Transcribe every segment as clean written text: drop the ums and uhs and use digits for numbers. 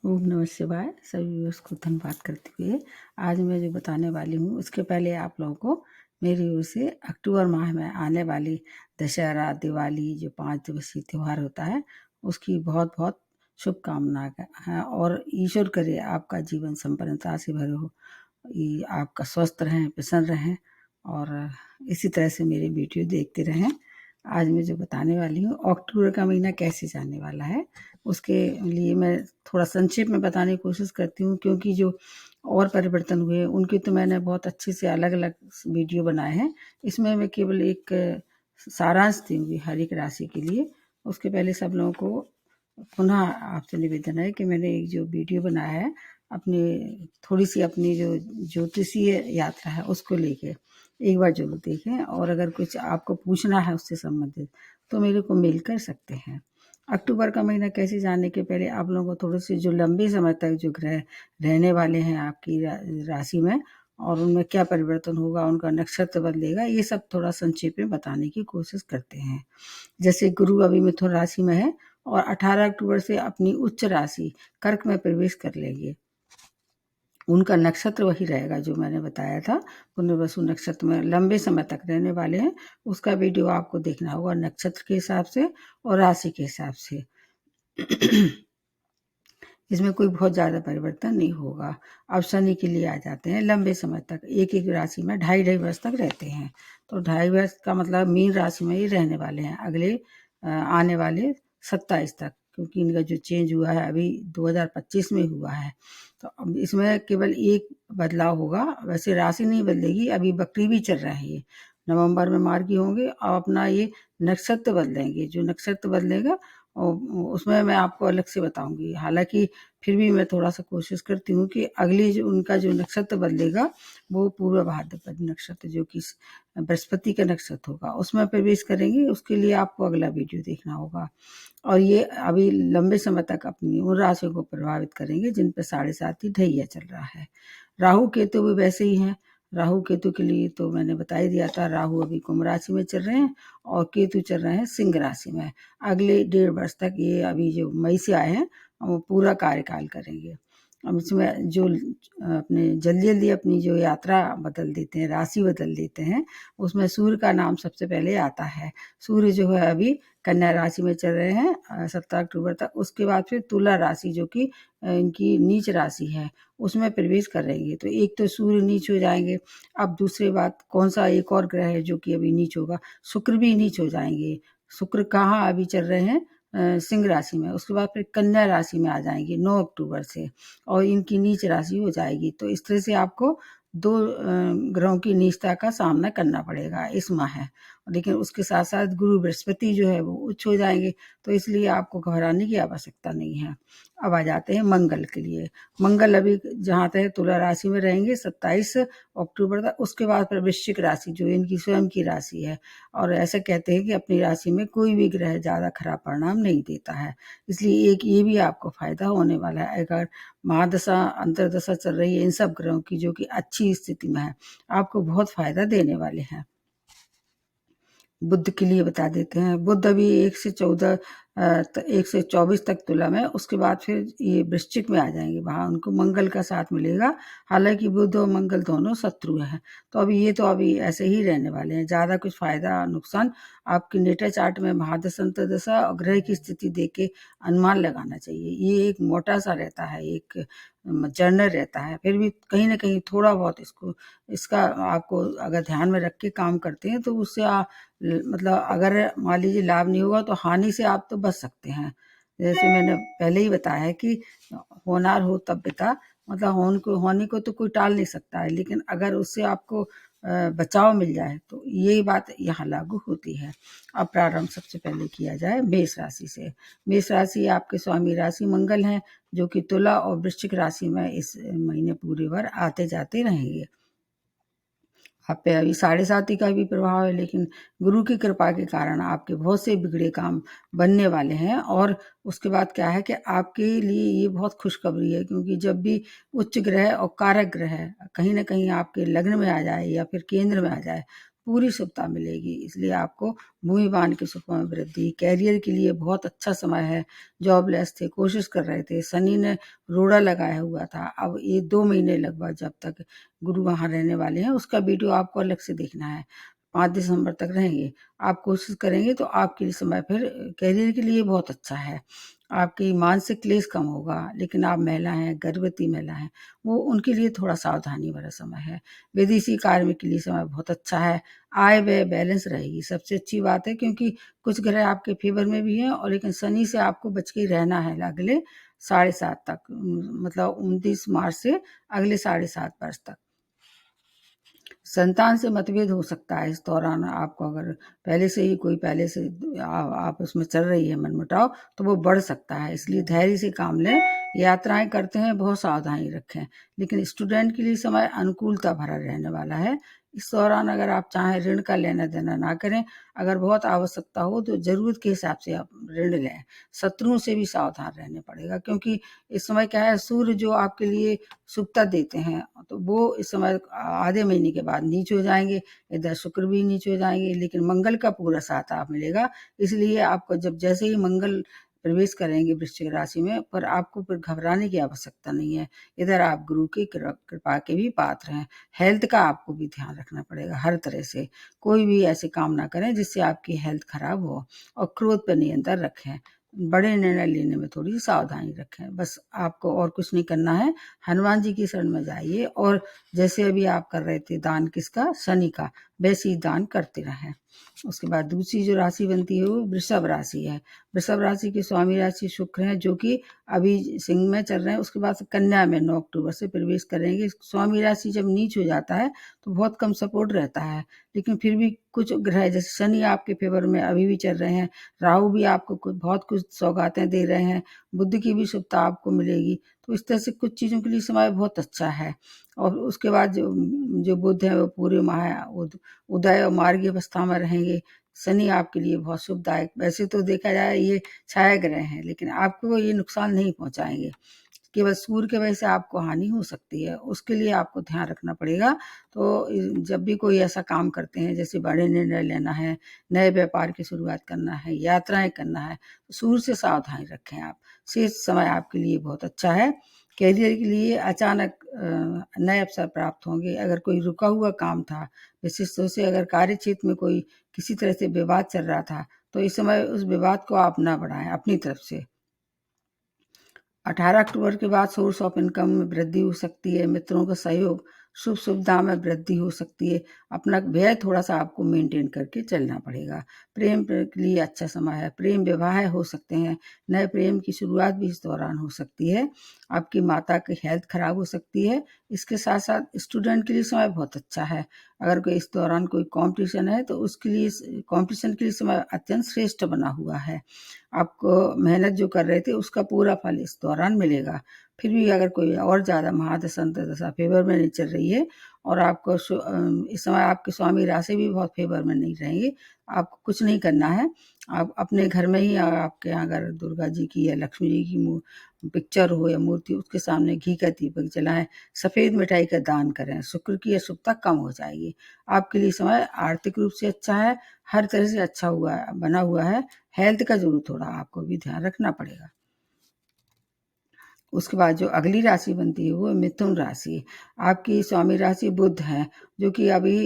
ओम नमः शिवाय। सभी व्यूअर्स को धन्यवाद करते हुए आज मैं जो बताने वाली हूँ उसके पहले आप लोगों को मेरी ओर से अक्टूबर माह में आने वाली दशहरा दिवाली जो 5 दिवसीय त्यौहार होता है उसकी बहुत बहुत शुभकामनाएं हैं और ईश्वर करे आपका जीवन संपन्नता से भरे हो, आपका स्वस्थ रहें, प्रसन्न रहें और इसी तरह से मेरे वीडियो देखते रहें। आज मैं जो बताने वाली हूँ अक्टूबर का महीना कैसे जाने वाला है उसके लिए मैं थोड़ा संक्षेप में बताने की कोशिश करती हूँ, क्योंकि जो और परिवर्तन हुए उनके तो मैंने बहुत अच्छे से अलग अलग वीडियो बनाए हैं। इसमें मैं केवल एक सारांश दूंगी हर एक राशि के लिए। उसके पहले सब लोगों को पुनः आपसे निवेदन है कि मैंने एक जो वीडियो बनाया है अपनी थोड़ी सी अपनी जो ज्योतिषीय यात्रा है उसको लेके एक बार जरूर देखें, और अगर कुछ आपको पूछना है उससे संबंधित तो मेरे को मेल कर सकते हैं। अक्टूबर का महीना कैसे जानने के पहले आप लोगों को थोड़े से जो लंबे समय तक जो ग्रह रहने वाले हैं आपकी राशि में और उनमें क्या परिवर्तन होगा, उनका नक्षत्र बदलेगा, ये सब थोड़ा संक्षेप में बताने की कोशिश करते हैं। जैसे गुरु अभी मिथुन राशि में है और 18 अक्टूबर से अपनी उच्च राशि कर्क में प्रवेश कर लेंगे। उनका नक्षत्र वही रहेगा जो मैंने बताया था, पुनर्वसु नक्षत्र में लंबे समय तक रहने वाले हैं। उसका वीडियो आपको देखना होगा नक्षत्र के हिसाब से और राशि के हिसाब से। इसमें कोई बहुत ज़्यादा परिवर्तन नहीं होगा। अब शनि के लिए आ जाते हैं। लंबे समय तक एक एक राशि में ढाई ढाई वर्ष तक रहते हैं, तो ढाई वर्ष का मतलब मीन राशि में ही रहने वाले हैं अगले आने वाले 27 तक, क्योंकि इनका जो चेंज हुआ है अभी 2025 में हुआ है। तो अब इसमें केवल एक बदलाव होगा, वैसे राशि नहीं बदलेगी। अभी वक्री भी चल रहा है, ये नवंबर में मार्गी होंगे और अपना ये नक्षत्र बदलेंगे। जो नक्षत्र बदलेगा उसमें मैं आपको अलग से बताऊंगी। हालांकि फिर भी मैं थोड़ा सा कोशिश करती हूँ कि अगली जो उनका जो नक्षत्र बदलेगा वो पूर्व भाद्रपद नक्षत्र जो कि बृहस्पति का नक्षत्र होगा उसमें प्रवेश करेंगे। उसके लिए आपको अगला वीडियो देखना होगा और ये अभी लंबे समय तक अपनी उन राशियों को प्रभावित करेंगे जिन पर 7.5 ढैया चल रहा है। राहु केतु भी वैसे ही हैं। राहु केतु के लिए तो मैंने बता ही दिया था, राहु अभी कुंभ राशि में चल रहे हैं और केतु चल रहे हैं सिंह राशि में। अगले 1.5 वर्ष तक ये अभी जो मई से आए हैं वो पूरा कार्यकाल करेंगे। अब इसमें जो अपने जल्दी जल्दी अपनी जो यात्रा बदल देते हैं, राशि बदल देते हैं, उसमें सूर्य का नाम सबसे पहले आता है। सूर्य जो है अभी कन्या राशि में चल रहे हैं 17 अक्टूबर तक। उसके बाद फिर तुला राशि जो कि इनकी नीच राशि है उसमें प्रवेश करेंगे। तो एक तो सूर्य नीच हो जाएंगे। अब दूसरी बात, कौन सा एक और ग्रह है जो कि अभी नीच होगा, शुक्र भी नीच हो जाएंगे। शुक्र कहाँ अभी चल रहे हैं सिंह राशि में, उसके बाद फिर कन्या राशि में आ जाएंगे 9 अक्टूबर से और इनकी नीच राशि हो जाएगी। तो इस तरह से आपको 2 ग्रहों की नीचता का सामना करना पड़ेगा इस माह है। लेकिन उसके साथ साथ गुरु बृहस्पति जो है वो उच्च हो जाएंगे, तो इसलिए आपको घबराने की आवश्यकता नहीं है। अब आ जाते हैं मंगल के लिए। मंगल अभी जहाँ तक तुला राशि में रहेंगे 27 अक्टूबर तक। उसके बाद फिर वृश्चिक राशि जो इनकी स्वयं की राशि है, और ऐसे कहते हैं कि अपनी राशि में कोई भी ग्रह ज़्यादा खराब परिणाम नहीं देता है, इसलिए एक ये भी आपको फायदा होने वाला है। अगर महादशा अंतरदशा चल रही है इन सब ग्रहों की जो कि अच्छी स्थिति में है, आपको बहुत फायदा देने वाले हैं। बुध के लिए बता देते हैं। बुध अभी 1 से 24 तक तुला में, उसके बाद फिर ये वृश्चिक में आ जाएंगे, वहां उनको मंगल का साथ मिलेगा। हालांकि बुध और मंगल दोनों शत्रु हैं, तो अभी ऐसे ही रहने वाले हैं। ज्यादा कुछ फायदा नुकसान आपकी नेटा चार्ट में महादशा अंतर्दशा और ग्रह की स्थिति देख के अनुमान लगाना चाहिए। ये एक मोटा सा रहता है, एक जर्नल रहता है, फिर भी कहीं ना कहीं थोड़ा बहुत इसका आपको अगर ध्यान में रख के काम करते हैं तो उससे मतलब अगर मान लीजिए लाभ नहीं होगा तो हानि से आप तो बच सकते हैं। जैसे मैंने पहले ही बताया है कि होनार हो तब पिता, मतलब होने को तो कोई टाल नहीं सकता है, लेकिन अगर उससे आपको बचाव मिल जाए तो ये बात यहाँ लागू होती है। अब प्रारंभ सबसे पहले किया जाए मेष राशि से। मेष राशि आपके स्वामी राशि मंगल हैं जो कि तुला और वृश्चिक राशि में इस महीने पूरे भर आते जाते रहेंगे। आप पे अभी 7.5 का भी प्रभाव है, लेकिन गुरु की कृपा के कारण आपके बहुत से बिगड़े काम बनने वाले हैं। और उसके बाद क्या है कि आपके लिए ये बहुत खुशखबरी है, क्योंकि जब भी उच्च ग्रह और कारक ग्रह कहीं ना कहीं आपके लग्न में आ जाए या फिर केंद्र में आ जाए पूरी शुभता मिलेगी। इसलिए आपको भूमिमान के सुखों में वृद्धि, कैरियर के लिए बहुत अच्छा समय है। जॉबलेस थे, कोशिश कर रहे थे, शनि ने रोड़ा लगाया हुआ था। अब ये 2 महीने लगभग जब तक गुरु वहाँ रहने वाले हैं, उसका वीडियो आपको अलग से देखना है। 5 दिसंबर तक रहेंगे। आप कोशिश करेंगे तो आपके लिए समय फिर कैरियर के लिए बहुत अच्छा है। आपकी मानसिक क्लेश कम होगा, लेकिन आप महिला हैं, गर्भवती महिला हैं, वो उनके लिए थोड़ा सावधानी भरा समय है। विदेशी कार्य के लिए समय बहुत अच्छा है। आय व्यय बैलेंस रहेगी, सबसे अच्छी बात है, क्योंकि कुछ ग्रह आपके फेवर में भी हैं और लेकिन शनि से आपको बच के रहना है अगले 7.5 तक, मतलब 29 मार्च से अगले 7.5 वर्ष तक। संतान से मतभेद हो सकता है इस दौरान। आपको अगर पहले से ही कोई पहले से आपस में चल रही है मनमुटाव, तो वो बढ़ सकता है, इसलिए धैर्य से काम लें। यात्राएं करते हैं, बहुत सावधानी रखें। लेकिन स्टूडेंट के लिए समय अनुकूलता भरा रहने वाला है। इस दौरान अगर आप चाहें ऋण का लेना देना ना करें। अगर बहुत आवश्यकता हो तो जरूरत के हिसाब से आप ऋण लें। शत्रुओं से भी सावधान रहने पड़ेगा, क्योंकि इस समय क्या है, सूर्य जो आपके लिए शुभता देते हैं, तो वो इस समय आधे महीने के बाद नीच हो जाएंगे। इधर शुक्र भी नीच हो जाएंगे, लेकिन मंगल का पूरा साथ आप मिलेगा। इसलिए आपको जब जैसे ही मंगल प्रवेश करेंगे वृश्चिक राशि में, पर आपको फिर घबराने की आवश्यकता नहीं है। इधर आप गुरु की कृपा के भी पात्र हैं। हेल्थ का आपको भी ध्यान रखना पड़ेगा हर तरह से। कोई भी ऐसे काम ना करें जिससे आपकी हेल्थ खराब हो, और क्रोध पर नियंत्रण रखें। बड़े निर्णय लेने में थोड़ी सावधानी रखें। बस आपको और कुछ नहीं करना है। हनुमान जी की शरण में जाइए, और जैसे अभी आप कर रहे थे दान किसका, शनि का, वैसे ही दान करते रहें। उसके बाद दूसरी जो राशि बनती है वो वृषभ राशि है। वृषभ राशि की स्वामी राशि शुक्र है, जो कि अभी सिंह में चल रहे हैं। उसके बाद कन्या में 9 अक्टूबर से प्रवेश करेंगे। स्वामी राशि जब नीच हो जाता है तो बहुत कम सपोर्ट रहता है, लेकिन फिर भी कुछ ग्रह जैसे शनि आपके फेवर में अभी भी चल रहे हैं। राहु भी आपको बहुत कुछ सौगातें दे रहे हैं। बुद्ध की भी शुभता आपको मिलेगी। तो इस तरह से कुछ चीज़ों के लिए समय बहुत अच्छा है। और उसके बाद जो जो बुध है वो पूरे माह उदय और मार्गी अवस्था में रहेंगे। शनि आपके लिए बहुत शुभदायक, वैसे तो देखा जाए ये छाया ग्रह हैं, लेकिन आपको ये नुकसान नहीं पहुंचाएंगे। केवल सूर्य की वजह से आपको हानि हो सकती है, उसके लिए आपको ध्यान रखना पड़ेगा। तो जब भी कोई ऐसा काम करते हैं, जैसे बड़े निर्णय लेना है, नए व्यापार की शुरुआत करना है, यात्राएं करना है, तो सूर्य से सावधानी रखें आप। शेष समय आपके लिए बहुत अच्छा है। कैरियर के लिए अचानक नए अवसर प्राप्त होंगे। अगर कोई रुका हुआ काम था, विशेष रूप से अगर कार्य क्षेत्र में कोई किसी तरह से विवाद चल रहा था, तो इस समय उस विवाद को आप ना बढ़ाएं अपनी तरफ से। 18 अक्टूबर के बाद सोर्स ऑफ इनकम में वृद्धि हो सकती है। मित्रों का सहयोग, सुख सुविधा में वृद्धि हो सकती है। अपना व्यय थोड़ा सा आपको मेंटेन करके चलना पड़ेगा। प्रेम के लिए अच्छा समय है। प्रेम विवाह हो सकते हैं। नए प्रेम की शुरुआत भी इस दौरान हो सकती है। आपकी माता की हेल्थ खराब हो सकती है। इसके साथ साथ स्टूडेंट के लिए समय बहुत अच्छा है। अगर कोई इस दौरान कोई कंपटीशन है तो उसके लिए, कंपटीशन के लिए समय अत्यंत श्रेष्ठ बना हुआ है। आपको मेहनत जो कर रहे थे उसका पूरा फल इस दौरान मिलेगा। फिर भी अगर कोई और ज़्यादा महादशा अंतर्दशा फेवर में नहीं चल रही है, और आपको इस समय आपके स्वामी राशि भी बहुत फेवर में नहीं रहेंगे, आपको कुछ नहीं करना है। आप अपने घर में ही, आपके यहाँ अगर दुर्गा जी की या लक्ष्मी जी की पिक्चर हो या मूर्ति, उसके सामने घी का दीपक जलाएं, सफ़ेद मिठाई का दान करें। शुक्र की अशुभता कम हो जाएगी। आपके लिए समय आर्थिक रूप से अच्छा है, हर तरह से अच्छा हुआ बना हुआ है। हेल्थ का जरूर थोड़ा आपको भी ध्यान रखना पड़ेगा। उसके बाद जो अगली राशि बनती है वो मिथुन राशि। आपकी स्वामी राशि बुध है, जो कि अभी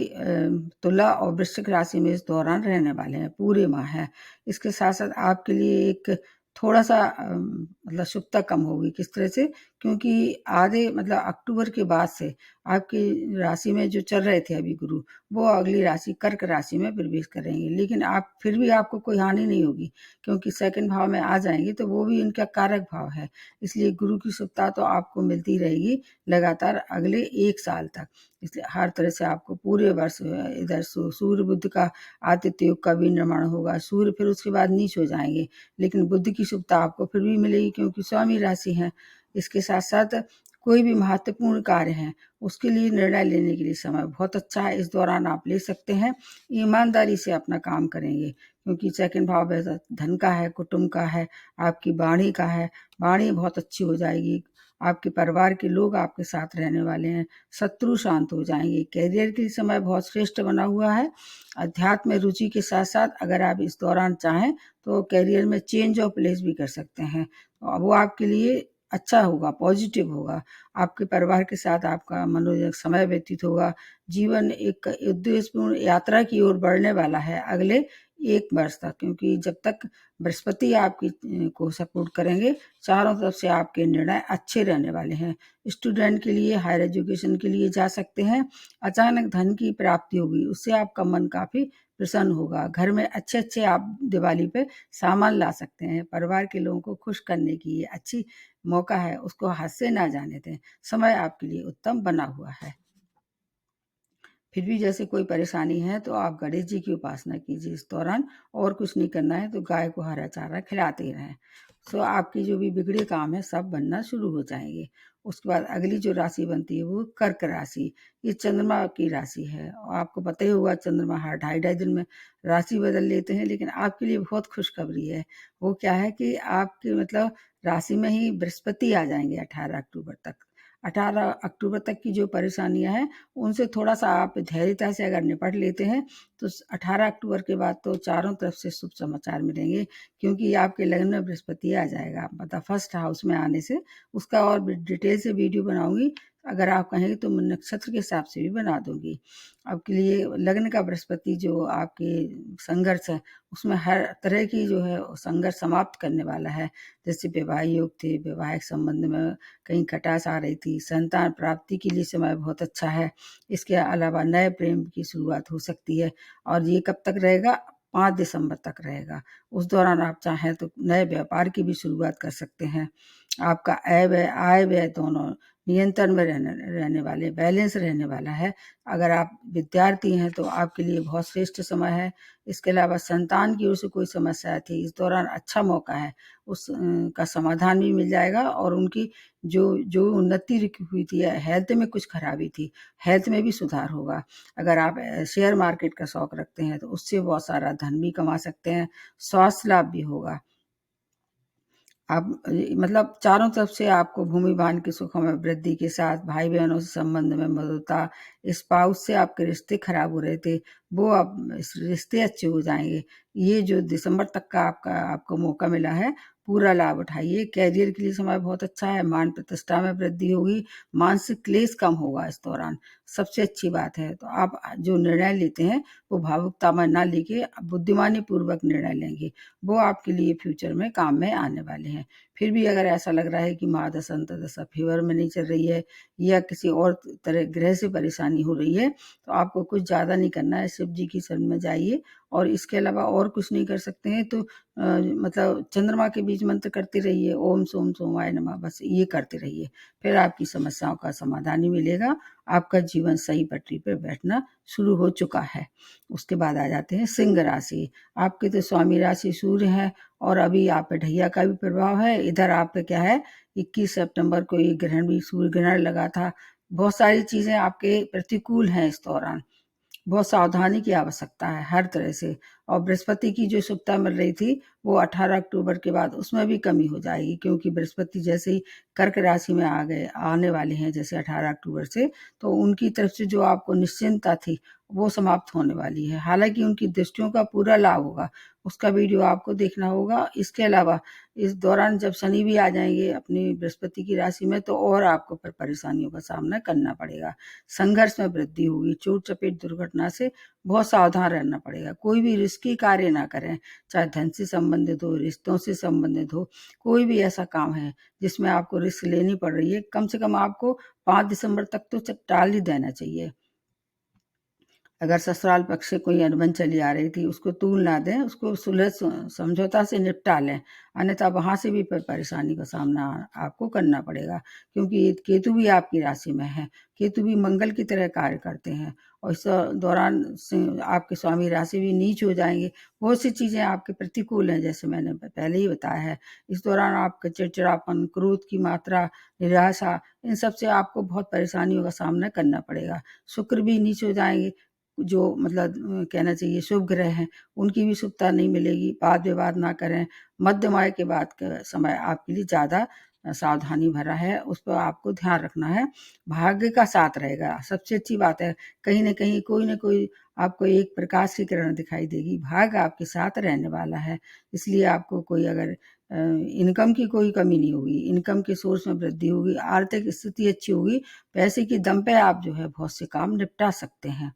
तुला और वृश्चिक राशि में इस दौरान रहने वाले हैं, पूरे माह है। इसके साथ साथ आपके लिए एक थोड़ा सा मतलब शुभता कम होगी। किस तरह से, क्योंकि आधे मतलब अक्टूबर के बाद से आपकी राशि में जो चल रहे थे अभी गुरु, वो अगली राशि कर्क राशि में प्रवेश करेंगे। लेकिन आप फिर भी आपको कोई हानि नहीं होगी, क्योंकि सेकंड भाव में आ जाएंगे, तो वो भी इनका कारक भाव है। इसलिए गुरु की शुभता तो आपको मिलती रहेगी लगातार अगले 1 साल तक। इसलिए हर तरह से आपको पूरे वर्ष इधर सूर्य बुध का आदित्य योग का भी निर्माण होगा। सूर्य फिर उसके बाद नीच हो जाएंगे, लेकिन बुध की शुभता आपको फिर भी मिलेगी, क्योंकि स्वामी राशि है। इसके साथ साथ कोई भी महत्वपूर्ण कार्य है उसके लिए निर्णय लेने के लिए समय बहुत अच्छा है, इस दौरान आप ले सकते हैं। ईमानदारी से अपना काम करेंगे क्योंकि सेकंड भाव धन का है, कुटुंब का है, आपकी वाणी का है। वाणी बहुत अच्छी हो जाएगी, आपके परिवार के लोग आपके साथ रहने वाले हैं, शत्रु शांत हो जाएंगे। कैरियर के समय बहुत श्रेष्ठ बना हुआ है। अध्यात्म में रुचि के साथ साथ अगर आप इस दौरान चाहें तो कैरियर में चेंज ऑफ प्लेस भी कर सकते हैं, वो आपके लिए अच्छा होगा, पॉजिटिव होगा। आपके परिवार के साथ आपका मनोरंजक समय व्यतीत होगा। जीवन एक उद्देश्यपूर्ण यात्रा की ओर बढ़ने वाला है अगले 1 वर्ष तक, क्योंकि जब तक बृहस्पति आपकी को सपोर्ट करेंगे, चारों तरफ से आपके निर्णय अच्छे रहने वाले हैं। स्टूडेंट के लिए हायर एजुकेशन के लिए जा सकते हैं। अचानक धन की प्राप्ति होगी, उससे आपका मन काफी प्रसन्न होगा। घर में अच्छे अच्छे आप दिवाली पे सामान ला सकते हैं। परिवार के लोगों को खुश करने की ये अच्छी मौका है, उसको हाथ से ना जाने दें। समय आपके लिए उत्तम बना हुआ है। फिर भी जैसे कोई परेशानी है तो आप गणेश जी की उपासना कीजिए इस दौरान, और कुछ नहीं करना है तो गाय को हरा चारा खिलाते ही रहें। सो आपकी जो भी बिगड़े काम है सब बनना शुरू हो जाएंगे। उसके बाद अगली जो राशि बनती है वो कर्क राशि। ये चंद्रमा की राशि है और आपको पता ही होगा चंद्रमा हर 2.5 दिन में राशि बदल लेते हैं, लेकिन आपके लिए बहुत खुशखबरी है। वो क्या है कि आपके मतलब राशि में ही बृहस्पति आ जाएंगे 18 अक्टूबर तक। 18 अक्टूबर तक की जो परेशानियां हैं उनसे थोड़ा सा आप धैर्यता से अगर निपट लेते हैं तो 18 अक्टूबर के बाद तो चारों तरफ से शुभ समाचार मिलेंगे, क्योंकि आपके लग्न में बृहस्पति आ जाएगा, मतलब फर्स्ट हाउस में आने से। उसका और भी डिटेल से वीडियो बनाऊंगी, अगर आप कहेंगे तो मैं नक्षत्र के हिसाब से भी बना दूंगी। आपके लिए लग्न का बृहस्पति जो आपके संघर्ष है उसमें हर तरह की जो है संघर्ष समाप्त करने वाला है। जैसे वैवाहिक योग थे, वैवाहिक संबंध में कहीं खटास आ रही थी, संतान प्राप्ति के लिए समय बहुत अच्छा है। इसके अलावा नए प्रेम की शुरुआत हो सकती है, और ये कब तक रहेगा? 5 दिसंबर तक रहेगा। उस दौरान आप चाहें तो नए व्यापार की भी शुरुआत कर सकते हैं। आपका आय व्यय दोनों नियंत्रण में रहने वाले, बैलेंस रहने वाला है। अगर आप विद्यार्थी हैं तो आपके लिए बहुत श्रेष्ठ समय है। इसके अलावा संतान की ओर से कोई समस्या थी, इस दौरान अच्छा मौका है, उस का समाधान भी मिल जाएगा। और उनकी जो जो उन्नति हुई थी, हेल्थ में कुछ खराबी थी, हेल्थ में भी सुधार होगा। अगर आप शेयर मार्केट का शौक रखते हैं तो उससे बहुत सारा धन भी कमा सकते हैं, स्वास्थ्य लाभ भी होगा। आप मतलब चारों तरफ से आपको भूमि वाहन के सुखों में वृद्धि के साथ भाई बहनों से संबंध में मधुरता, स्पाउस से आपके रिश्ते खराब हो रहे थे वो अब रिश्ते अच्छे हो जाएंगे। ये जो दिसंबर तक का आपको मौका मिला है, पूरा लाभ उठाइए। कैरियर के लिए समय बहुत अच्छा है, मान प्रतिष्ठा में वृद्धि होगी, मानसिक क्लेश कम होगा इस दौरान, सबसे अच्छी बात है। तो आप जो निर्णय लेते हैं वो भावुकता में ना लेके बुद्धिमानी पूर्वक निर्णय लेंगे, वो आपके लिए फ्यूचर में काम में आने वाले हैं। फिर भी अगर ऐसा लग रहा है कि महादशा अंतर्दशा फेवर में नहीं चल रही है या किसी और तरह ग्रह से परेशानी हो रही है तो आपको कुछ ज़्यादा नहीं करना है, शिव जी की शरण में जाइए। और इसके अलावा और कुछ नहीं कर सकते हैं तो मतलब चंद्रमा के बीच मंत्र करते रहिए, ओम सोम सोमाय नमः, बस ये करते रहिए, फिर आपकी समस्याओं का समाधान ही मिलेगा। आपका जीवन सही पटरी पर बैठना शुरू हो चुका है। उसके बाद आ जाते हैं सिंह राशि। आपके तो स्वामी राशि सूर्य है और अभी आप पे ढैया का भी प्रभाव है। इधर आप पे क्या है, 21 सितंबर को ये ग्रहण भी, सूर्य ग्रहण लगा था। बहुत सारी चीजें आपके प्रतिकूल हैं इस दौरान, बहुत सावधानी की आवश्यकता है हर तरह से। और बृहस्पति की जो शुभता मिल रही थी वो 18 अक्टूबर के बाद उसमें भी कमी हो जाएगी, क्योंकि बृहस्पति जैसे ही कर्क राशि में आने वाले हैं जैसे 18 अक्टूबर से, तो उनकी तरफ से जो आपको निश्चिंतता थी वो समाप्त होने वाली है। हालांकि उनकी दृष्टियों का पूरा लाभ होगा, उसका वीडियो आपको देखना होगा। इसके अलावा इस दौरान जब शनि भी आ जाएंगे अपनी बृहस्पति की राशि में तो और आपको फिर परेशानियों का सामना करना पड़ेगा। संघर्ष में वृद्धि होगी, चोट चपेट दुर्घटना से बहुत सावधान रहना पड़ेगा। कोई भी रिस्की कार्य ना करें, चाहे धन से संबंधित हो, रिश्तों से संबंधित हो, कोई भी ऐसा काम है जिसमें आपको रिस्क लेनी पड़ रही है, कम से कम आपको 5 दिसंबर तक तो टाल ही देना चाहिए। अगर ससुराल पक्ष से कोई अनबन चली आ रही थी उसको तूल ना दें, उसको सुलह समझौता से निपटा लें, अन्यथा वहां से भी परेशानी का सामना आपको करना पड़ेगा, क्योंकि केतु भी आपकी राशि में है। केतु भी मंगल की तरह कार्य करते हैं और इस दौरान आपके स्वामी राशि भी नीच हो जाएंगे। बहुत सी चीज़ें आपके प्रतिकूल हैं, जैसे मैंने पहले ही बताया है। इस दौरान आपका चिड़चिड़ापन, क्रोध की मात्रा, निराशा, इन सब से आपको बहुत परेशानियों का सामना करना पड़ेगा। शुक्र भी नीच हो जाएंगे, जो मतलब कहना चाहिए शुभ ग्रह हैं, उनकी भी शुभता नहीं मिलेगी। वाद विवाद ना करें। मध्यम आय के बाद का समय आपके लिए ज़्यादा सावधानी भरा है, उस पर आपको ध्यान रखना है। भाग्य का साथ रहेगा, सबसे अच्छी बात है। कहीं न कहीं कोई न कोई आपको एक प्रकाश की किरण दिखाई देगी। भाग्य आपके साथ रहने वाला है, इसलिए आपको कोई अगर इनकम की कोई कमी नहीं होगी, इनकम के सोर्स में वृद्धि होगी, आर्थिक स्थिति अच्छी होगी। पैसे के दम पे आप जो है बहुत से काम निपटा सकते हैं।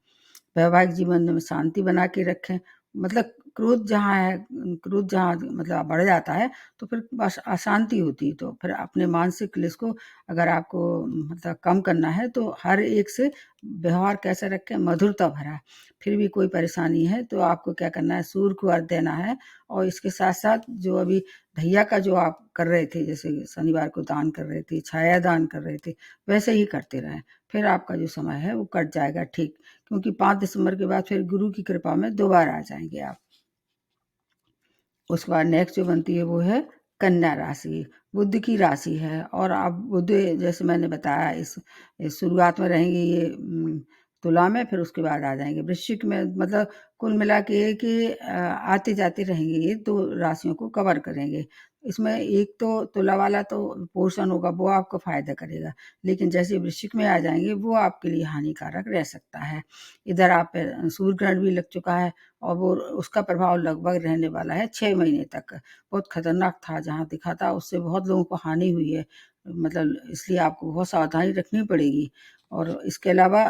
वैवाहिक जीवन में शांति बना के रखें। मतलब क्रोध जहाँ है, क्रोध जहाँ मतलब बढ़ जाता है, तो फिर बस अशांति होती है। तो फिर अपने मानसिक क्लेश को अगर आपको मतलब कम करना है, तो हर एक से व्यवहार कैसा रखें, मधुरता भरा। फिर भी कोई परेशानी है तो आपको क्या करना है, सूर्य को अर्घ्य देना है। और इसके साथ-साथ जो अभी ढैया का जो आप कर रहे थे, जैसे शनिवार को दान कर रहे थे, छाया दान कर रहे थे, वैसे ही करते रहें। फिर आपका जो समय है वो कट जाएगा ठीक। क्योंकि 5 दिसंबर के बाद फिर गुरु की कृपा में दोबारा आ जाएंगे आप। उसके बाद नेक्स्ट जो बनती है वो है कन्या राशि। बुध की राशि है, और अब बुध जैसे मैंने बताया इस शुरुआत में रहेंगे ये तुला में, फिर उसके बाद आ जाएंगे वृश्चिक में। मतलब कुल मिला के कि आते जाते रहेंगे, ये 2 राशियों को कवर करेंगे। इसमें एक तो तुला वाला तो पोर्शन होगा, वो आपको फायदा करेगा, लेकिन जैसे वृश्चिक में आ जाएंगे वो आपके लिए हानिकारक रह सकता है। इधर आप पे सूर्य ग्रहण भी लग चुका है, और वो उसका प्रभाव लगभग रहने वाला है 6 महीने तक। बहुत खतरनाक था, जहाँ दिखा था उससे बहुत लोगों को हानि हुई है। मतलब इसलिए आपको बहुत सावधानी रखनी पड़ेगी। और इसके अलावा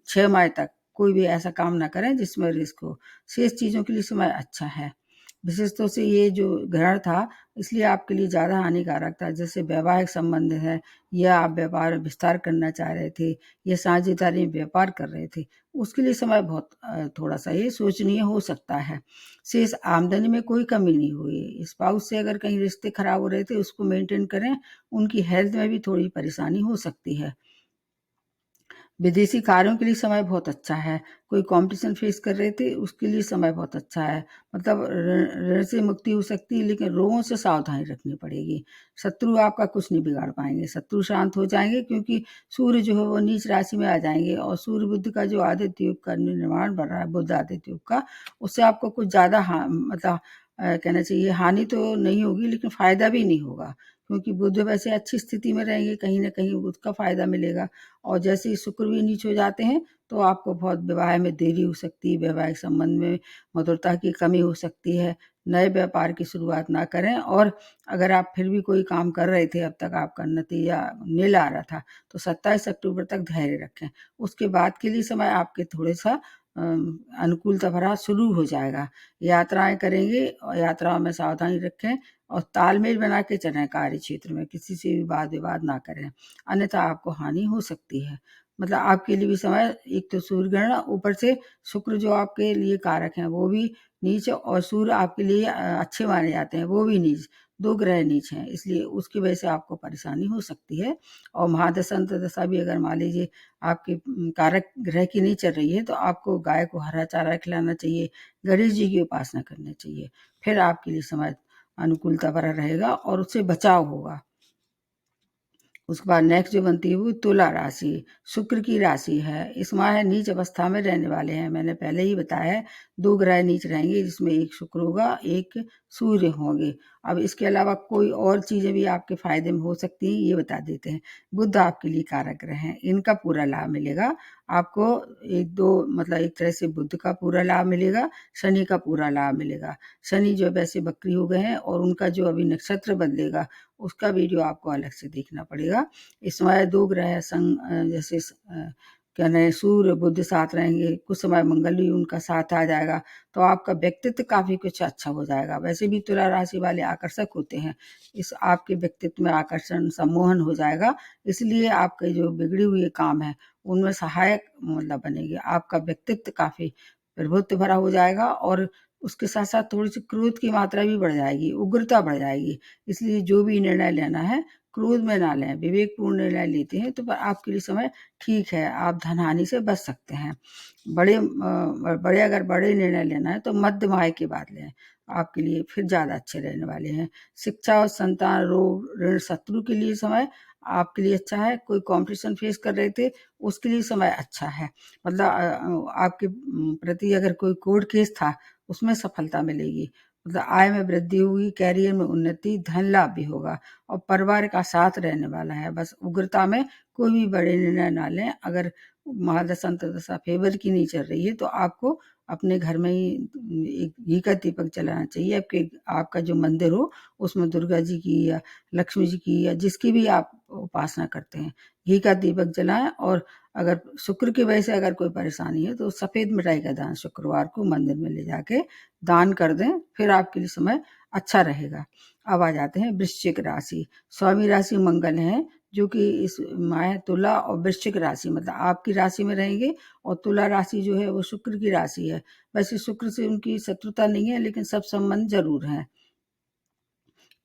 6 माह तक कोई भी ऐसा काम ना करें जिसमें रिस्क हो। शेष चीज़ों के लिए समय अच्छा है। विशेष तौर से ये जो ग्रहण था, इसलिए आपके लिए ज़्यादा हानिकारक था। जैसे वैवाहिक संबंध है, या आप व्यापार विस्तार करना चाह रहे थे, या साझेदारी में व्यापार कर रहे थे, उसके लिए समय बहुत थोड़ा-सा ये शोचनीय हो सकता है। शेष आमदनी में कोई कमी नहीं हुई। स्पाउस से अगर कहीं रिश्ते खराब हो रहे थे, उसको मेंटेन करें। उनकी हेल्थ में भी थोड़ी परेशानी हो सकती है। विदेशी कार्यों के लिए समय बहुत अच्छा है। कोई कॉम्पिटिशन फेस कर रहे थे, उसके लिए समय बहुत अच्छा है। मतलब ऋण ऋण से मुक्ति हो सकती है, लेकिन रोगों से सावधानी रखनी पड़ेगी। शत्रु आपका कुछ नहीं बिगाड़ पाएँगे, शत्रु शांत हो जाएँगे, क्योंकि सूर्य जो है वो नीच राशि में आ जाएँगे। और सूर्य बुध का जो आदित्य योग का निर्माण बन रहा है, बुध आदित्य योग का, उससे आपको कुछ ज़्यादा मतलब कहना चाहिए हानि तो नहीं होगी, लेकिन फ़ायदा भी नहीं होगा। क्योंकि बुध वैसे अच्छी स्थिति में रहेंगे, कहीं न कहीं बुध का फ़ायदा मिलेगा। और जैसे ही शुक्र भी नीच हो जाते हैं, तो आपको बहुत विवाह में देरी हो सकती है, वैवाहिक संबंध में मधुरता की कमी हो सकती है। नए व्यापार की शुरुआत ना करें। और अगर आप फिर भी कोई काम कर रहे थे, अब तक आपका नतीजा नील आ रहा था, तो 27 अक्टूबर तक धैर्य रखें। उसके बाद के लिए समय आपके थोड़े-सा अनुकूलता भरा शुरू हो जाएगा। यात्राएँ करेंगे, और यात्राओं में सावधानी रखें, और तालमेल बना के चलें कार्य क्षेत्र में, किसी से भी वाद-विवाद ना करें, अन्यथा आपको हानि हो सकती है। मतलब आपके लिए भी समय, एक तो सूर्य ग्रहण, ऊपर से शुक्र जो आपके लिए कारक हैं वो भी नीच, और सूर्य आपके लिए अच्छे माने जाते हैं, वो भी नीच। 2 ग्रह नीच हैं, इसलिए उसकी वजह से आपको परेशानी हो सकती है। और महादशा अंतर्दशा भी अगर मान लीजिए आपके कारक ग्रह की नहीं चल रही है, तो आपको गाय को हरा चारा खिलाना चाहिए, गणेश जी की उपासना करनी चाहिए। फिर आपके लिए समय अनुकूलता भरा रहेगा और उससे बचाव होगा। उसके बाद नेक्स्ट जो बनती है वो तुला राशि, शुक्र की राशि है। इस माह नीच अवस्था में रहने वाले हैं, मैंने पहले ही बताया है। 2 ग्रह नीच रहेंगे, जिसमें एक शुक्र होगा, एक सूर्य होंगे। अब इसके अलावा कोई और चीज़ें भी आपके फ़ायदे में हो सकती हैं, ये बता देते हैं। बुध आपके लिए कारक ग्रह हैं, इनका पूरा लाभ मिलेगा आपको। 1-2 मतलब एक तरह से बुध का पूरा लाभ मिलेगा, शनि का पूरा लाभ मिलेगा। शनि जो वैसे वक्री हो गए हैं, और उनका जो अभी नक्षत्र बदलेगा, उसका वीडियो आपको अलग से देखना पड़ेगा। इस समय 2 ग्रह जैसे क्या नाम है, सूर्य बुध साथ रहेंगे, कुछ समय मंगल भी उनका साथ आ जाएगा, तो आपका व्यक्तित्व काफ़ी कुछ अच्छा हो जाएगा। वैसे भी तुला राशि वाले आकर्षक होते हैं, इस आपके व्यक्तित्व में आकर्षण सम्मोहन हो जाएगा, इसलिए आपके जो बिगड़े हुए काम हैं, उनमें सहायक मतलब बनेंगे। आपका व्यक्तित्व काफ़ी प्रभुत्व भरा हो जाएगा, और उसके साथ-साथ थोड़ी-सी क्रोध की मात्रा भी बढ़ जाएगी, उग्रता बढ़ जाएगी। इसलिए जो भी निर्णय लेना है, क्रोध में ना लें, विवेकपूर्ण निर्णय लेते हैं तो आपके लिए समय ठीक है, आप धन-हानि से बच सकते हैं। बड़े अगर बड़े निर्णय लेना है तो मध्यम आय के बाद लें, आपके लिए फिर ज़्यादा अच्छे रहने वाले हैं। शिक्षा और संतान, रोग, ऋण, शत्रु के लिए समय आपके लिए अच्छा है। कोई कॉम्पिटिशन फेस कर रहे थे, उसके लिए समय अच्छा है। मतलब आपके प्रति अगर कोई कोर्ट केस था, उसमें सफलता मिलेगी। मतलब आय में वृद्धि होगी, करियर में उन्नति, धन लाभ भी होगा और परिवार का साथ रहने वाला है। बस उग्रता में कोई भी बड़े निर्णय ना लें। अगर महादशा अंतर्दशा फेवर की नहीं चल रही है तो आपको अपने घर में ही एक घी का दीपक जलाना चाहिए। आपका जो मंदिर हो उसमें दुर्गा जी की या लक्ष्मी जी की या जिसकी भी आप उपासना करते हैं, घी का दीपक जलाएं। और अगर शुक्र की वजह से अगर कोई परेशानी है तो सफेद मिठाई का दान शुक्रवार को मंदिर में ले जाके दान कर दें, फिर आपके लिए समय अच्छा रहेगा। अब आ जाते हैं वृश्चिक राशि। स्वामी राशि मंगल है, जो कि इस माह तुला और वृश्चिक राशि मतलब आपकी राशि में रहेंगे, और तुला राशि जो है वो शुक्र की राशि है। वैसे शुक्र से उनकी शत्रुता नहीं है, लेकिन सब संबंध जरूर हैं।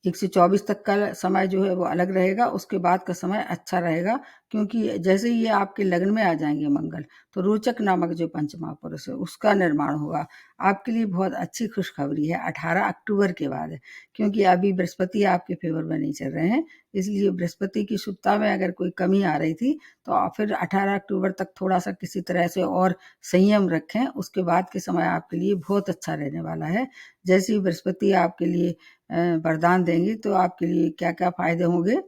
1 से 24 तक का समय जो है वो अलग रहेगा, उसके बाद का समय अच्छा रहेगा, क्योंकि जैसे ही ये आपके लग्न में आ जाएंगे मंगल, तो रोचक नामक जो पंचमहापुरुष है उसका निर्माण होगा। आपके लिए बहुत अच्छी खुशखबरी है 18 अक्टूबर के बाद, क्योंकि अभी बृहस्पति आपके फेवर में नहीं चल रहे हैं। इसलिए बृहस्पति की शुभता में अगर कोई कमी आ रही थी तो आप फिर 18 अक्टूबर तक थोड़ा सा किसी तरह से और संयम रखें। उसके बाद के समय आपके लिए बहुत अच्छा रहने वाला है। जैसे ही बृहस्पति आपके लिए वरदान देंगी तो आपके लिए क्या-क्या फ़ायदे होंगे।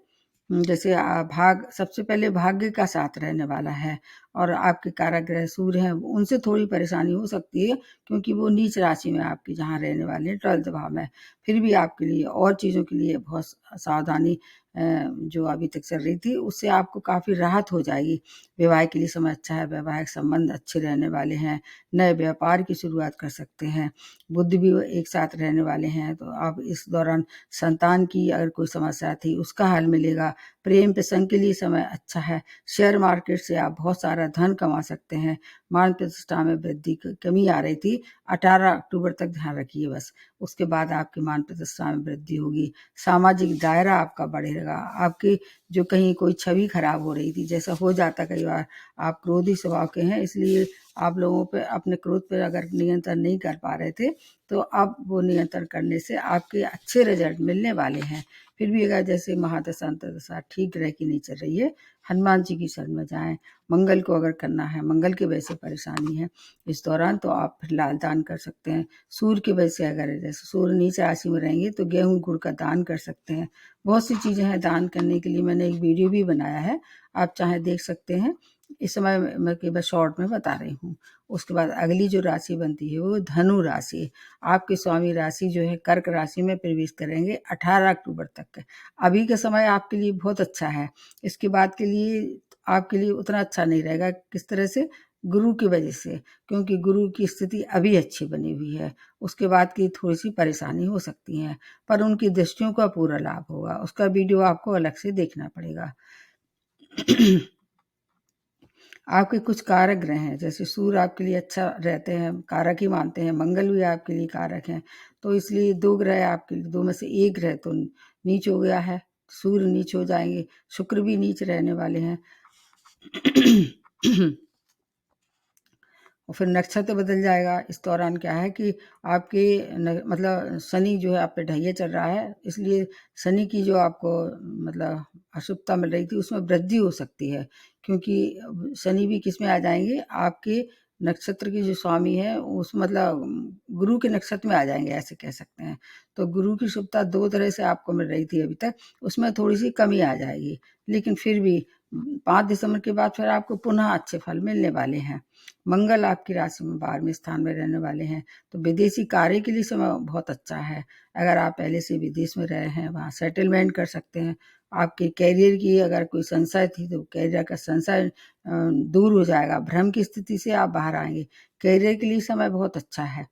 जैसे भाग सबसे पहले भाग्य का साथ रहने वाला है, और आपके कारक ग्रह सूर्य हैं, उनसे थोड़ी परेशानी हो सकती है, क्योंकि वो नीच राशि में आपके जहाँ रहने वाले हैं 12th भाव में। फिर भी आपके लिए और चीज़ों के लिए बहुत सावधानी जो अभी तक चल रही थी उससे आपको काफ़ी राहत हो जाएगी। विवाह के लिए समय अच्छा है, वैवाहिक संबंध अच्छे रहने वाले हैं, नए व्यापार की शुरुआत कर सकते हैं, बुध भी एक साथ रहने वाले हैं। तो आप इस दौरान संतान की अगर कोई समस्या थी उसका हल मिलेगा। प्रेम प्रसंग के लिए समय अच्छा है। शेयर मार्केट से आप बहुत सारा धन कमा सकते हैं। मान प्रतिष्ठा में वृद्धि की कमी आ रही थी, 18 अक्टूबर तक ध्यान रखिए बस। उसके बाद आपकी मान प्रतिष्ठा में वृद्धि होगी। सामाजिक दायरा आपका बढ़ेगा। आपकी जो कहीं कोई छवि खराब हो रही थी, जैसा हो जाता कई बार, आप क्रोधी स्वभाव के हैं, इसलिए आप लोगों पे अपने क्रोध पे अगर नियंत्रण नहीं कर पा रहे थे, तो अब वो नियंत्रण करने से आपके अच्छे रिजल्ट मिलने वाले हैं। फिर भी अगर जैसे महादशा अंतर्दशा ठीक ग्रह की नहीं चल रही है, हनुमान जी की शरण में जाएं। मंगल को अगर करना है, मंगल की वजह से परेशानी है इस दौरान, तो आप फिर लाल दान कर सकते हैं। सूर्य की वजह से अगर जैसे सूर्य नीच राशि में रहेंगे तो गेहूं गुड़ का दान कर सकते हैं। बहुत सी चीज़ें हैं दान करने के लिए, मैंने एक वीडियो भी बनाया है, आप चाहे देख सकते हैं। इस समय मैं केवल शॉर्ट में बता रही हूँ। उसके बाद अगली जो राशि बनती है वो धनु राशि। आपके स्वामी राशि जो है कर्क राशि में प्रवेश करेंगे 18 अक्टूबर तक। अभी का समय आपके लिए बहुत अच्छा है। इसके बाद के लिए आपके लिए उतना अच्छा नहीं रहेगा। किस तरह से? गुरु की वजह से, क्योंकि गुरु की स्थिति अभी अच्छी बनी हुई है। उसके बाद की थोड़ी-सी परेशानी हो सकती है, पर उनकी दृष्टियों का पूरा लाभ होगा। उसका वीडियो आपको अलग से देखना पड़ेगा। आपके कुछ कारक ग्रह हैं, जैसे सूर्य आपके लिए अच्छा रहते हैं, कारक ही मानते हैं, मंगल भी आपके लिए कारक हैं, तो इसलिए 2 ग्रह आपके लिए, 2 में से 1 ग्रह तो नीच हो गया है, सूर्य नीच हो जाएंगे, शुक्र भी नीच रहने वाले हैं। और फिर नक्षत्र बदल जाएगा। इस दौरान क्या है कि आपके मतलब शनि जो है आप पे ढैया चल रहा है, इसलिए शनि की जो आपको मतलब अशुभता मिल रही थी उसमें वृद्धि हो सकती है, क्योंकि शनि भी किस में आ जाएंगे, आपके नक्षत्र के जो स्वामी है उस मतलब गुरु के नक्षत्र में आ जाएंगे, ऐसे कह सकते हैं। तो गुरु की शुभता 2 तरह से आपको मिल रही थी अभी तक, उसमें थोड़ी सी कमी आ जाएगी, लेकिन फिर भी 5 दिसंबर के बाद फिर आपको पुनः अच्छे फल मिलने वाले हैं। मंगल आपकी राशि में 12वें स्थान में रहने वाले हैं, तो विदेशी कार्य के लिए समय बहुत अच्छा है। अगर आप पहले से विदेश में रहे हैं, वहाँ सेटलमेंट कर सकते हैं। आपके करियर की अगर कोई संशय थी तो करियर का संशय दूर हो जाएगा। भ्रम की स्थिति से आप बाहर आएंगे। करियर के लिए समय बहुत अच्छा है।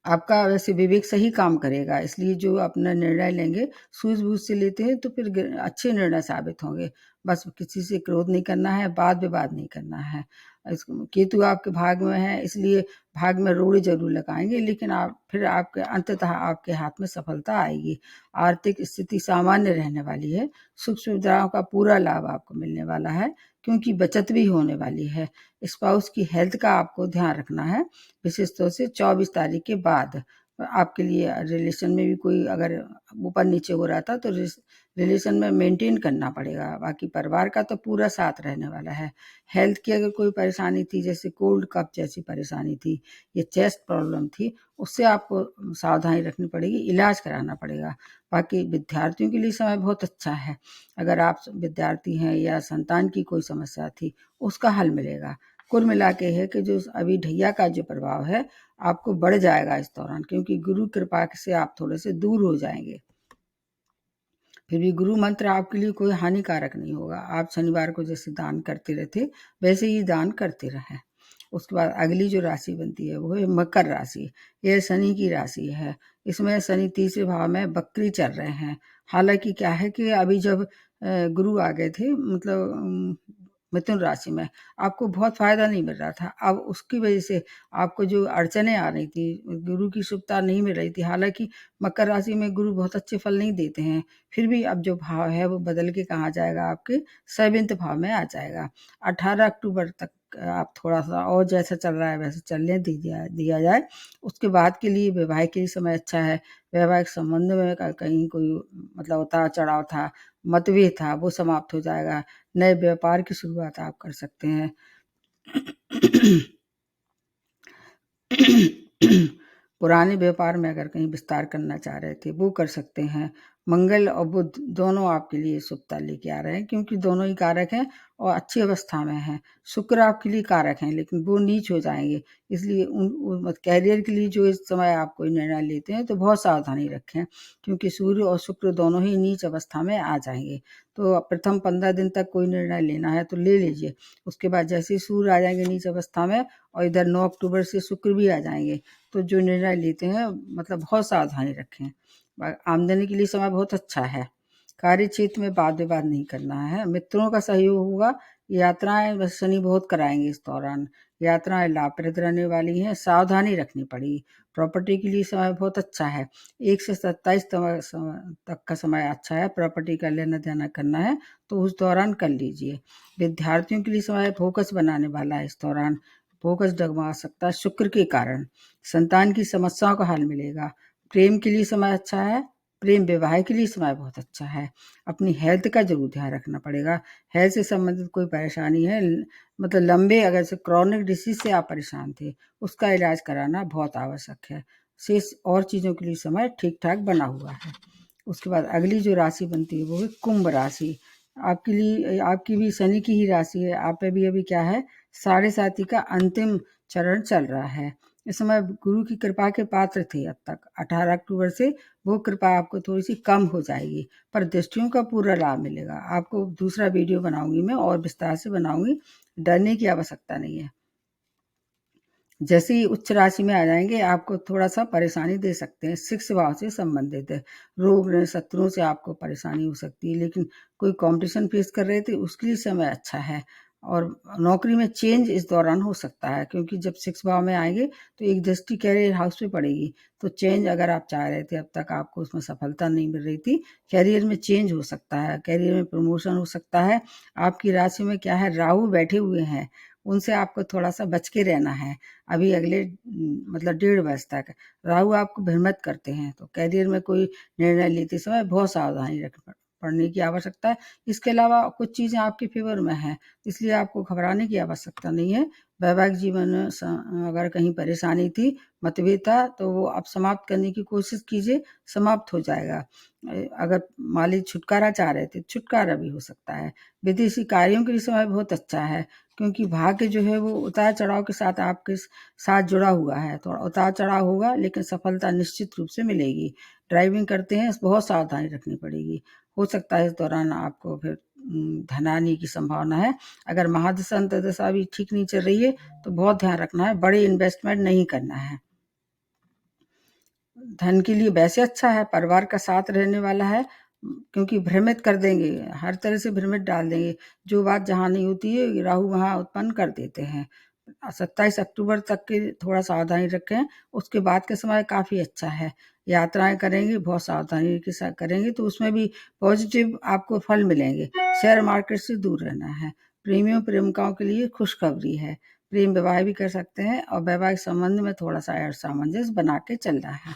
आपका वैसे विवेक सही काम करेगा, इसलिए जो अपना निर्णय लेंगे सूझबूझ से लेते हैं तो फिर अच्छे निर्णय साबित होंगे। बस किसी से क्रोध नहीं करना है, वाद विवाद नहीं करना है। केतु आपके भाग में है, इसलिए भाग में रोड़े जरूर लगाएंगे, लेकिन आप फिर आपके अंततः आपके हाथ में सफलता आएगी। आर्थिक स्थिति सामान्य रहने वाली है। सुख सुविधाओं का पूरा लाभ आपको मिलने वाला है, क्योंकि बचत भी होने वाली है। स्पाउस की हेल्थ का आपको ध्यान रखना है, विशेष तौर से 24 तारीख के बाद। आपके लिए रिलेशन में भी कोई अगर ऊपर नीचे हो रहा था तो रिलेशन में मेंटेन करना पड़ेगा। बाकी परिवार का तो पूरा साथ रहने वाला है। हेल्थ की अगर कोई परेशानी थी, जैसे कोल्ड कफ जैसी परेशानी थी, ये चेस्ट प्रॉब्लम थी, उससे आपको सावधानी रखनी पड़ेगी, इलाज कराना पड़ेगा। बाकी विद्यार्थियों के लिए समय बहुत अच्छा है। अगर आप विद्यार्थी हैं या संतान की कोई समस्या थी, उसका हल मिलेगा। कुल मिला के है कि जो अभी ढैया का जो प्रभाव है आपको बढ़ जाएगा इस दौरान, क्योंकि गुरु कृपा से आप थोड़े से दूर हो जाएंगे। फिर भी गुरु मंत्र आपके लिए कोई हानिकारक नहीं होगा। आप शनिवार को जैसे दान करते रहते, वैसे ही दान करते रहें। उसके बाद अगली जो राशि बनती है वो है मकर राशि। यह शनि की राशि है। इसमें शनि तीसरे भाव में वक्री चल रहे हैं। हालांकि क्या है कि अभी जब गुरु आ गए थे, मतलब मिथुन राशि में, आपको बहुत फायदा नहीं मिल रहा था। अब उसकी वजह से आपको जो अड़चने आ रही थी, गुरु की शुभता नहीं मिल रही थी। हालांकि मकर राशि में गुरु बहुत अच्छे फल नहीं देते हैं, फिर भी अब जो भाव है वो बदल के कहाँ जाएगा, आपके 7th भाव में आ जाएगा। 18 अक्टूबर तक आप थोड़ा सा और जैसा चल रहा है वैसे चलने दिया जाए। उसके बाद के लिए वैवाहिक के लिए समय अच्छा है। वैवाहिक संबंध में कहीं कोई मतलब उतार चढ़ाव था, मतभेद था, वो समाप्त हो जाएगा। नए व्यापार की शुरुआत आप कर सकते हैं। पुराने व्यापार में अगर कहीं विस्तार करना चाह रहे थे, वो कर सकते हैं। मंगल और बुध दोनों आपके लिए शुभता लेके आ रहे हैं, क्योंकि दोनों ही कारक हैं और अच्छी अवस्था में हैं। शुक्र आपके लिए कारक हैं, लेकिन वो नीच हो जाएंगे, इसलिए कैरियर के लिए जो इस समय आप कोई निर्णय लेते हैं तो बहुत सावधानी रखें, क्योंकि सूर्य और शुक्र दोनों ही नीच अवस्था में आ जाएंगे। तो प्रथम 15 दिन तक कोई निर्णय लेना है तो ले लीजिए। उसके बाद जैसे ही सूर्य आ जाएंगे नीच अवस्था में, और इधर 9 अक्टूबर से शुक्र भी आ जाएंगे, तो जो निर्णय लेते हैं मतलब बहुत सावधानी रखें। आमदनी के लिए समय बहुत अच्छा है। कार्य क्षेत्र में वाद विवाद नहीं करना है। मित्रों का सहयोग होगा। यात्राएं बस शनि बहुत कराएंगे इस दौरान। यात्राएं लाभप्रद रहने वाली हैं, सावधानी रखनी पड़ेगी। प्रॉपर्टी के लिए समय बहुत अच्छा है। 1 से 27 तक का समय अच्छा है। प्रॉपर्टी का लेना देना करना है तो उस दौरान कर लीजिए। विद्यार्थियों के लिए समय फोकस बनाने वाला है। इस दौरान फोकस डगमगा सकता है शुक्र के कारण। संतान की समस्याओं का हल मिलेगा। प्रेम के लिए समय अच्छा है। प्रेम विवाह के लिए समय बहुत अच्छा है। अपनी हेल्थ का जरूर ध्यान रखना पड़ेगा। हेल्थ से संबंधित कोई परेशानी है, मतलब लंबे अगर से क्रॉनिक डिसीज से आप परेशान थे, उसका इलाज कराना बहुत आवश्यक है। शेष और चीज़ों के लिए समय ठीक ठाक बना हुआ है। उसके बाद अगली जो राशि बनती है वो है कुंभ राशि। आपके लिए, आपकी भी शनि की ही राशि है। आप पे भी अभी क्या है, साढ़े साथी का अंतिम चरण चल रहा है। इस समय गुरु की कृपा के पात्र थे अब तक। 18 अक्टूबर से वो कृपा आपको थोड़ी सी कम हो जाएगी, पर दृष्टियों का पूरा लाभ मिलेगा। आपको दूसरा वीडियो बनाऊंगी मैं और विस्तार से बनाऊंगी, डरने की आवश्यकता नहीं है। जैसे ही उच्च राशि में आ जाएंगे, आपको थोड़ा सा परेशानी दे सकते हैं। 6 भाव से संबंधित है। रोग शत्रुओं से आपको परेशानी हो सकती है, लेकिन कोई कंपटीशन फेस कर रहे थे उसके लिए समय अच्छा है। और नौकरी में चेंज इस दौरान हो सकता है, क्योंकि जब 6 भाव में आएंगे तो एक दृष्टि कैरियर हाउस पे पड़ेगी। तो चेंज अगर आप चाह रहे थे, अब तक आपको उसमें सफलता नहीं मिल रही थी, कैरियर में चेंज हो सकता है, कैरियर में प्रमोशन हो सकता है। आपकी राशि में क्या है, राहु बैठे हुए हैं, उनसे आपको थोड़ा सा बच के रहना है। अभी अगले मतलब 1.5 वर्ष तक राहु आपको भ्रमित करते हैं, तो कैरियर में कोई निर्णय लेते समय बहुत सावधानी पड़ने की आवश्यकता है। इसके अलावा कुछ चीज़ें आपके फेवर में हैं, इसलिए आपको घबराने की आवश्यकता नहीं है। वैवाहिक जीवन में अगर कहीं परेशानी थी, मतभेद था, तो वो आप समाप्त करने की कोशिश कीजिए, समाप्त हो जाएगा। अगर मान लीजिए छुटकारा चाह रहे थे, छुटकारा भी हो सकता है। विदेशी कार्यों के लिए समय बहुत अच्छा है, क्योंकि भाग्य जो है वो उतार चढ़ाव के साथ आपके साथ जुड़ा हुआ है। थोड़ा उतार चढ़ाव होगा, लेकिन सफलता निश्चित रूप से मिलेगी। ड्राइविंग करते हैं, बहुत सावधानी रखनी पड़ेगी। हो सकता है इस दौरान आपको फिर धनानी की संभावना है। अगर महादशा अंतर्दशा भी ठीक नहीं चल रही है तो बहुत ध्यान रखना है, बड़े इन्वेस्टमेंट नहीं करना है। धन के लिए वैसे अच्छा है, परिवार का साथ रहने वाला है। क्योंकि भ्रमित कर देंगे, हर तरह से भ्रमित डाल देंगे। जो बात जहाँ नहीं होती है राहु वहाँ उत्पन्न कर देते हैं। 27 अक्टूबर तक की थोड़ा सावधानी रखें, उसके बाद का समय काफ़ी अच्छा है। यात्राएं करेंगे बहुत सावधानी के साथ करेंगे तो उसमें भी पॉजिटिव आपको फल मिलेंगे। शेयर मार्केट से दूर रहना है। प्रेमियों प्रेमिकाओं के लिए खुशखबरी है, प्रेम विवाह भी कर सकते हैं और वैवाहिक संबंध में थोड़ा सा सामंजस्य बना के चल रहा है।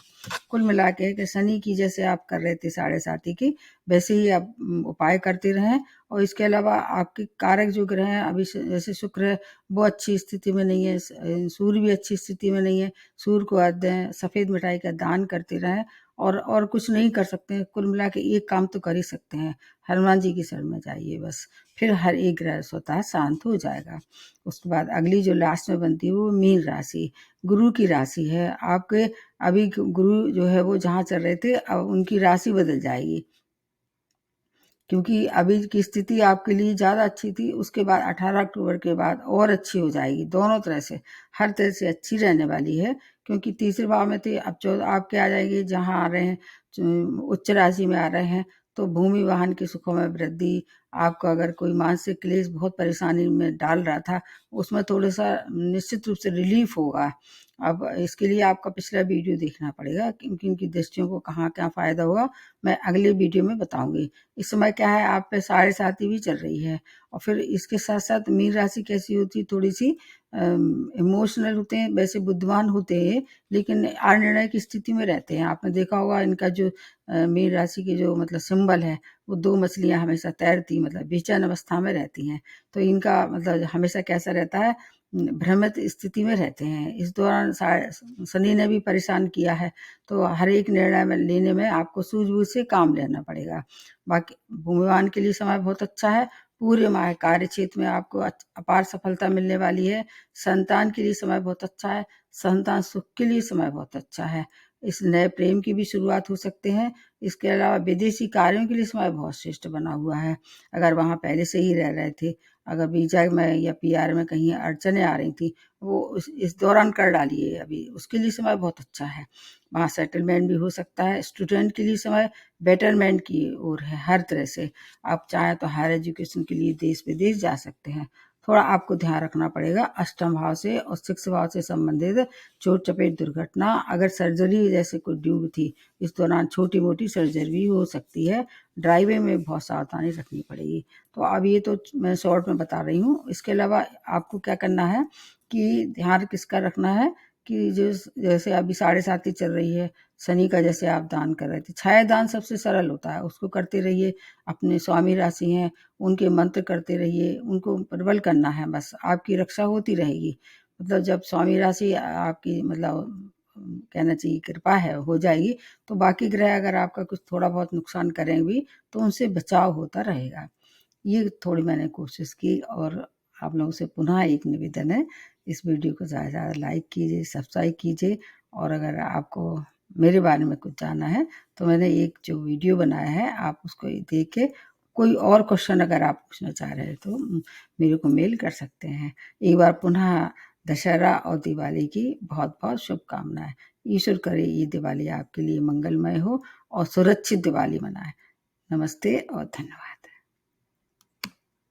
कुल मिला के कि शनि की जैसे आप कर रहे थे 7.5 की, वैसे ही आप उपाय करते रहें। और इसके अलावा आपके कारक जो ग्रह हैं अभी जैसे शुक्र है वो अच्छी स्थिति में नहीं है, सूर्य भी अच्छी स्थिति में नहीं है। सूर्य को अर्घ्य दें, सफ़ेद मिठाई का दान करते रहें और कुछ नहीं कर सकते हैं। कुल मिला के एक काम तो कर ही सकते हैं, हनुमान जी की शरण में जाइए बस, फिर हर एक ग्रह स्वतः शांत हो जाएगा। उसके बाद अगली जो लास्ट में बनती है वो मीन राशि, गुरु की राशि है आपके। अभी गुरु जो है वो जहाँ चल रहे थे अब उनकी राशि बदल जाएगी, क्योंकि अभी की स्थिति आपके लिए ज़्यादा अच्छी थी, उसके बाद 18 अक्टूबर के बाद और अच्छी हो जाएगी। दोनों तरह से, हर तरह से अच्छी रहने वाली है। क्योंकि तीसरे भाव में थे, अब 14 आपके आ जाएंगे, जहाँ आ रहे हैं उच्च राशि में आ रहे हैं, तो भूमि वाहन के सुखों में वृद्धि। आपको अगर कोई मानसिक क्लेश बहुत परेशानी में डाल रहा था, उसमें थोड़ा सा निश्चित रूप से रिलीफ होगा। अब इसके लिए आपका पिछला वीडियो देखना पड़ेगा, किन किन की दृष्टियों को कहाँ क्या फ़ायदा होगा, मैं अगले वीडियो में बताऊंगी। इस समय क्या है, आप पे 7.5 भी चल रही है। और फिर इसके साथ साथ मीन राशि कैसी होती है, थोड़ी सी इमोशनल होते हैं, वैसे बुद्धिमान होते हैं, लेकिन अनिर्णय की स्थिति में रहते हैं। आपने देखा होगा इनका जो मीन राशि के जो मतलब सिंबल है, वो 2 मछलियां हमेशा तैरती मतलब बेचैन अवस्था में रहती हैं। तो इनका मतलब हमेशा कैसा रहता है, भ्रमित स्थिति में रहते हैं। इस दौरान शनि ने भी परेशान किया है, तो हर एक निर्णय में लेने में आपको सूझबूझ से काम लेना पड़ेगा। बाकी भूमिवान के लिए समय बहुत अच्छा है। पूरे माह कार्य क्षेत्र में आपको अपार सफलता मिलने वाली है। संतान के लिए समय बहुत अच्छा है। संतान सुख के लिए समय बहुत अच्छा है। इस नए प्रेम की भी शुरुआत हो सकते हैं। इसके अलावा विदेशी कार्यों के लिए समय बहुत श्रेष्ठ बना हुआ है। अगर वहाँ पहले से ही रह रहे थे, अगर वीजा में या पीआर में कहीं अड़चनें आ रही थी, वो इस दौरान कर डालिए, अभी उसके लिए समय बहुत अच्छा है। वहाँ सेटलमेंट भी हो सकता है। स्टूडेंट के लिए समय बेटरमेंट की ओर है हर तरह से। आप चाहें तो हायर एजुकेशन के लिए देश विदेश जा सकते हैं। थोड़ा आपको ध्यान रखना पड़ेगा अष्टम भाव से और 6 भाव से संबंधित चोट चपेट दुर्घटना, अगर सर्जरी जैसे कोई ड्यूब थी, इस दौरान छोटी मोटी सर्जरी भी हो सकती है। ड्राइविंग में बहुत सावधानी रखनी पड़ेगी। तो अब ये तो मैं शॉर्ट में बता रही हूँ। इसके अलावा आपको क्या करना है कि ध्यान किसका रखना है कि जो जैसे अभी 7.5 ही चल रही है, शनि का जैसे आप दान कर रहे थे, छाया दान सबसे सरल होता है, उसको करते रहिए। अपने स्वामी राशि हैं उनके मंत्र करते रहिए, उनको प्रबल करना है, बस आपकी रक्षा होती रहेगी। मतलब जब स्वामी राशि आपकी मतलब कहना चाहिए कृपा है हो जाएगी, तो बाकी ग्रह अगर आपका कुछ थोड़ा बहुत नुकसान करें भी तो उनसे बचाव होता रहेगा। ये थोड़ी मैंने कोशिश की। और आप लोगों से पुनः एक निवेदन है, इस वीडियो को ज़्यादा से ज़्यादा लाइक कीजिए, सब्सक्राइब कीजिए। और अगर आपको मेरे बारे में कुछ जानना है तो मैंने एक जो वीडियो बनाया है आप उसको देख के कोई और क्वेश्चन अगर आप पूछना चाह रहे हैं तो मेरे को मेल कर सकते हैं। एक बार पुनः दशहरा और दिवाली की बहुत बहुत शुभकामनाएं। ईश्वर करे ये दिवाली आपके लिए मंगलमय हो और सुरक्षित दिवाली मनाए। नमस्ते और धन्यवाद।